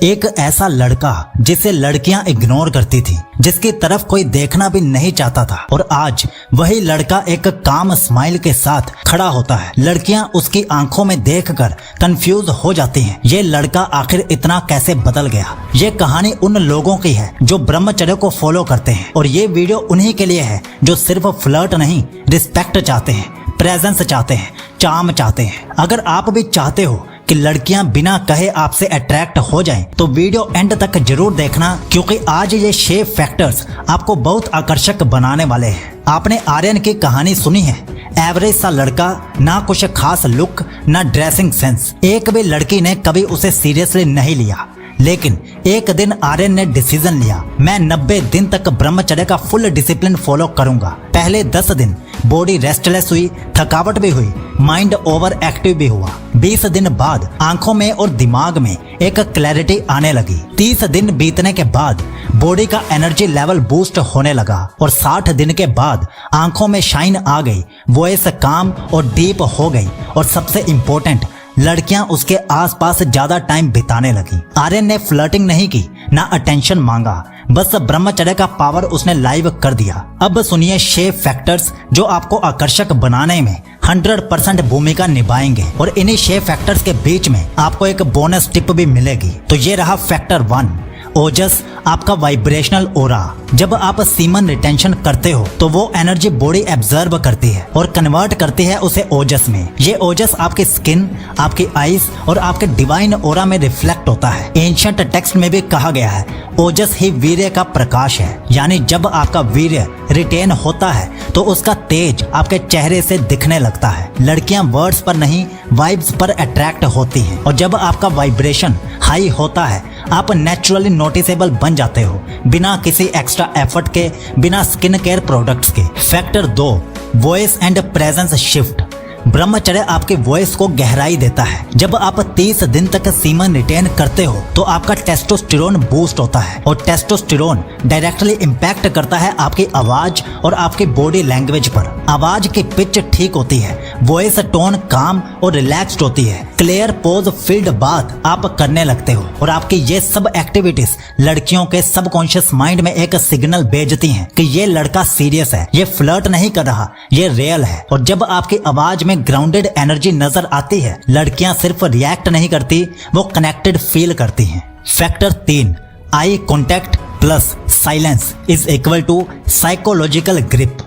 एक ऐसा लड़का जिसे लड़कियां इग्नोर करती थी, जिसकी तरफ कोई देखना भी नहीं चाहता था, और आज वही लड़का एक काम स्माइल के साथ खड़ा होता है। लड़कियां उसकी आंखों में देखकर कंफ्यूज हो जाती हैं। ये लड़का आखिर इतना कैसे बदल गया। ये कहानी उन लोगों की है जो ब्रह्मचर्य को फॉलो करते हैं, और ये वीडियो उन्हीं के लिए है जो सिर्फ फ्लर्ट नहीं, रिस्पेक्ट चाहते हैं, प्रेजेंस चाहते हैं, चार्म चाहते हैं। अगर आप भी चाहते हो कि लड़कियां बिना कहे आपसे अट्रैक्ट हो जाएं, तो वीडियो एंड तक जरूर देखना, क्योंकि आज ये 6 फैक्टर्स आपको बहुत आकर्षक बनाने वाले हैं। आपने आर्यन की कहानी सुनी है। एवरेज सा लड़का, ना कुछ खास लुक, ना ड्रेसिंग सेंस। एक भी लड़की ने कभी उसे सीरियसली नहीं लिया, लेकिन एक दिन आर्यन ने डिसीजन लिया, मैं 90 दिन तक ब्रह्मचर्य का फुल डिसिप्लिन फॉलो करूंगा। पहले 10 दिन बॉडी रेस्टलेस हुई, थकावट भी हुई, माइंड ओवर एक्टिव भी हुआ। 20 दिन बाद आंखों में और दिमाग में एक क्लैरिटी आने लगी। 30 दिन बीतने के बाद बॉडी का एनर्जी लेवल बूस्ट होने लगा, और 60 दिन के बाद आंखों में शाइन आ गई, वॉइस काम और डीप हो गई, और सबसे इम्पोर्टेंट, लड़कियां उसके आसपास ज्यादा टाइम बिताने लगी। आर्यन ने फ्लर्टिंग नहीं की, ना अटेंशन मांगा, बस ब्रह्मचर्य का पावर उसने लाइव कर दिया। अब सुनिए 6 फैक्टर्स जो आपको आकर्षक बनाने में 100% भूमिका निभाएंगे, और इन्हीं 6 फैक्टर्स के बीच में आपको एक बोनस टिप भी मिलेगी। तो ये रहा फैक्टर 1, ओजस, आपका वाइब्रेशनल ओरा। जब आप सीमन रिटेंशन करते हो तो वो एनर्जी बॉडी एब्जर्व करती है और कन्वर्ट करती है उसे ओजस में। ये ओजस आपकी स्किन, आपकी आईज और आपके डिवाइन ओरा में रिफ्लेक्ट होता है। एंशिएंट टेक्स्ट में भी कहा गया है, ओजस ही वीर्य का प्रकाश है। यानी जब आपका वीर्य रिटेन होता है तो उसका तेज आपके चेहरे से दिखने लगता है। लड़कियां वर्ड्स पर नहीं, वाइब्स पर अट्रैक्ट होती हैं, और जब आपका वाइब्रेशन हाई होता है आप नेचुरली नोटिसेबल बन जाते हो, बिना किसी एक्स्ट्रा एफर्ट के, बिना स्किन केयर प्रोडक्ट्स के। Factor 2, voice and presence shift. ब्रह्मचर्य आपके वॉइस को गहराई देता है। जब आप 30 दिन तक सीमन रिटेन करते हो तो आपका टेस्टोस्टेरोन बूस्ट होता है, और टेस्टोस्टेरोन डायरेक्टली इम्पैक्ट करता है आपकी आवाज और आपकी बॉडी लैंग्वेज पर। आवाज की पिच ठीक होती है, वॉइस टोन काम और रिलैक्स्ड होती है, क्लियर पोज फील्ड बात आप करने लगते हो, और आपकी ये सब एक्टिविटीज लड़कियों के सबकॉन्शियस माइंड में एक सिग्नल भेजती हैं कि ये लड़का सीरियस है, ये फ्लर्ट नहीं कर रहा, ये रियल है। और जब आपकी आवाज में ग्राउंडेड एनर्जी नजर आती है, लड़कियां सिर्फ रिएक्ट नहीं करती, वो कनेक्टेड फील करती हैं। Factor 3, eye contact plus silence is equal to psychological grip.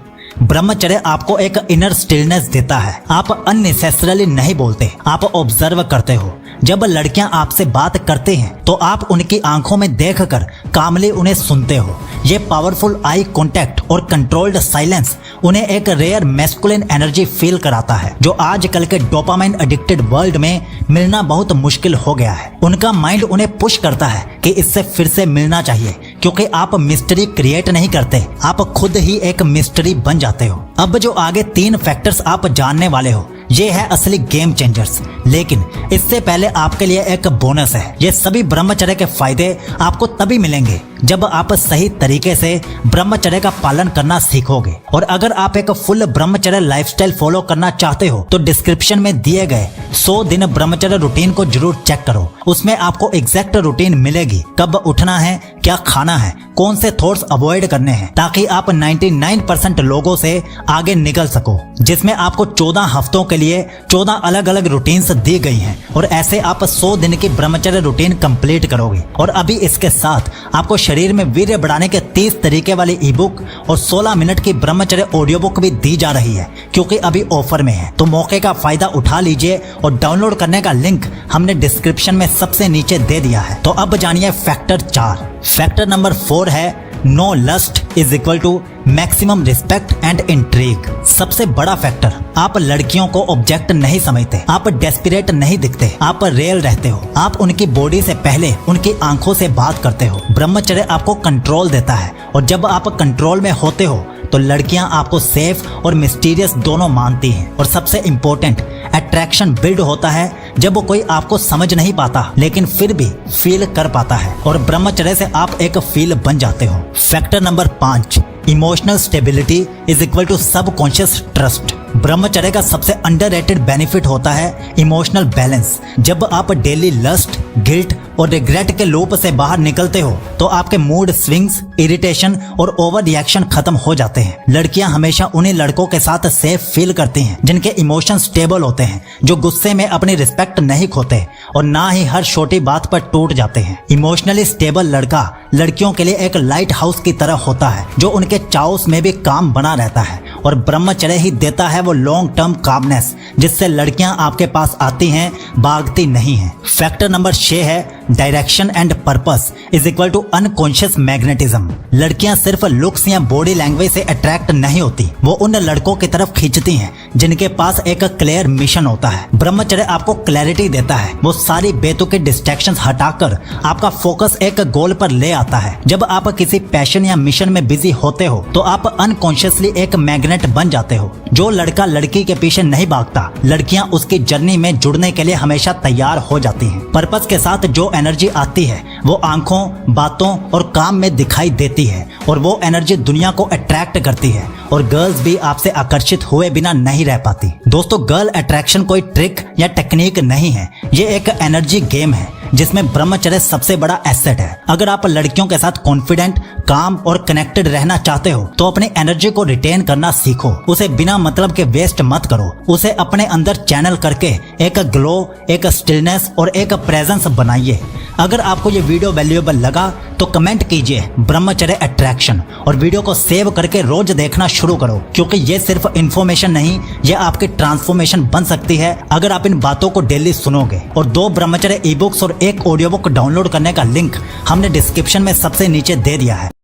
ब्रह्मचर्य आपको एक इनर स्टिलनेस देता है। आप अननेसेसरली नहीं बोलते, आप ऑब्जर्व करते हो। जब लड़कियां आपसे बात करते हैं तो आप उनकी आंखों में देखकर कामली उन्हें सुनते हो। ये पावरफुल आई कांटेक्ट और कंट्रोल्ड साइलेंस उन्हें एक रेयर मैस्कुलिन एनर्जी फील कराता है, जो आजकल के डोपामाइन एडिक्टेड वर्ल्ड में मिलना बहुत मुश्किल हो गया है। उनका माइंड उन्हें पुश करता है कि इससे फिर से मिलना चाहिए, क्योंकि आप मिस्ट्री क्रिएट नहीं करते, आप खुद ही एक मिस्ट्री बन जाते हो। अब जो आगे 3 फैक्टर्स आप जानने वाले हो, ये है असली गेम चेंजर्स। लेकिन इससे पहले आपके लिए एक बोनस है। ये सभी ब्रह्मचर्य के फायदे आपको तभी मिलेंगे जब आप सही तरीके से ब्रह्मचर्य का पालन करना सीखोगे। और अगर आप एक फुल ब्रह्मचर्य लाइफस्टाइल फॉलो करना चाहते हो तो डिस्क्रिप्शन में दिए गए 100 दिन ब्रह्मचर्य रूटीन को जरूर चेक करो। उसमें आपको एग्जैक्ट रूटीन मिलेगी, कब उठना है, क्या खाना है, कौन से थॉट्स अवॉइड करने हैं, ताकि आप 99% लोगों से आगे निकल सको। जिसमें आपको 14 हफ्तों के लिए 14 अलग अलग रूटीन्स दी गई हैं, और ऐसे आप 100 दिन की ब्रह्मचर्य रूटीन कंप्लीट करोगे। और अभी इसके साथ आपको शरीर में वीर्य बढ़ाने के 30 तरीके वाली ई बुक और 16 मिनट की ब्रह्मचर्य ऑडियो बुक भी दी जा रही है, क्योंकि अभी ऑफर में है। तो मौके का फायदा उठा लीजिए, और डाउनलोड करने का लिंक हमने डिस्क्रिप्शन में सबसे नीचे दे दिया है। तो अब जानिए फैक्टर 4। फैक्टर नंबर 4 है, no lust is equal to maximum respect and intrigue. सबसे बड़ा फैक्टर, आप लड़कियों को ऑब्जेक्ट नहीं समझते, आप डेस्परेट नहीं दिखते, आप रियल रहते हो। आप उनकी बॉडी से पहले उनकी आंखों से बात करते हो। ब्रह्मचर्य आपको कंट्रोल देता है, और जब आप कंट्रोल में होते हो तो लड़कियां आपको सेफ और मिस्टीरियस दोनों मानती हैं। और सबसे इम्पोर्टेंट, अट्रैक्शन बिल्ड होता है जब कोई आपको समझ नहीं पाता लेकिन फिर भी फील कर पाता है, और ब्रह्मचर्य से आप एक फील बन जाते हो। Factor number 5, emotional stability is equal to subconscious trust. ब्रह्मचर्य का सबसे अंडररेटेड बेनिफिट होता है इमोशनल बैलेंस। जब आप डेली लस्ट, गिल्ट और रिग्रेट के लूप से बाहर निकलते हो तो आपके मूड स्विंग्स, इरिटेशन और ओवर रिएक्शन खत्म हो जाते हैं। लड़कियां हमेशा उन्हीं लड़कों के साथ सेफ फील करती हैं जिनके इमोशन स्टेबल होते हैं, जो गुस्से में अपनी रिस्पेक्ट नहीं खोते और ना ही हर छोटी बात पर टूट जाते हैं। इमोशनली स्टेबल लड़का लड़कियों के लिए एक लाइट हाउस की तरह होता है जो उनके चाउस में भी काम बना रहता है और ब्रह्मचर्य ही देता है वो लॉन्ग टर्म कामनेस जिससे लड़कियां आपके पास आती हैं, भागती नहीं हैं। फैक्टर नंबर 6 है direction and purpose is equal to unconscious magnetism. लड़कियां सिर्फ लुक्स या बॉडी लैंग्वेज से अट्रैक्ट नहीं होती, वो उन लड़कों की तरफ खींचती हैं जिनके पास एक क्लियर मिशन होता है। ब्रह्मचर्य आपको क्लैरिटी देता है, वो सारी बेतुके डिस्ट्रैक्शंस हटाकर आपका फोकस एक गोल पर ले आता है। जब आप किसी पैशन या मिशन में बिजी होते हो तो आप अनकॉन्शियसली एक मैग्नेट बन जाते हो। जो लड़का लड़की के पीछे नहीं भागता, लड़कियां उसकी जर्नी में जुड़ने के लिए हमेशा तैयार हो जाती हैं। पर्पस के साथ जो एनर्जी आती है वो आंखों, बातों और काम में दिखाई देती है और वो एनर्जी दुनिया को अट्रैक्ट करती है और गर्ल्स भी आपसे आकर्षित हुए बिना नहीं रह पाती। दोस्तों, गर्ल अट्रैक्शन कोई ट्रिक या टेक्निक नहीं है, ये एक एनर्जी गेम है जिसमें ब्रह्मचर्य सबसे बड़ा एसेट है। अगर आप लड़कियों के साथ कॉन्फिडेंट, काम और कनेक्टेड रहना चाहते हो तो अपनी एनर्जी को रिटेन करना सीखो। उसे बिना मतलब के वेस्ट मत करो, उसे अपने अंदर चैनल करके एक ग्लो, एक स्टिलनेस और एक प्रेजेंस बनाइए। अगर आपको ये वीडियो वैल्यूएबल लगा तो कमेंट कीजिए ब्रह्मचर्य अट्रैक्शन और वीडियो को सेव करके रोज देखना शुरू करो, क्योंकि ये सिर्फ इंफॉर्मेशन नहीं, ये आपकी ट्रांसफॉर्मेशन बन सकती है अगर आप इन बातों को डेली सुनोगे। और 2 ब्रह्मचर्य ई बुक्स और 1 ऑडियो बुक डाउनलोड करने का लिंक हमने डिस्क्रिप्शन में सबसे नीचे दे दिया है।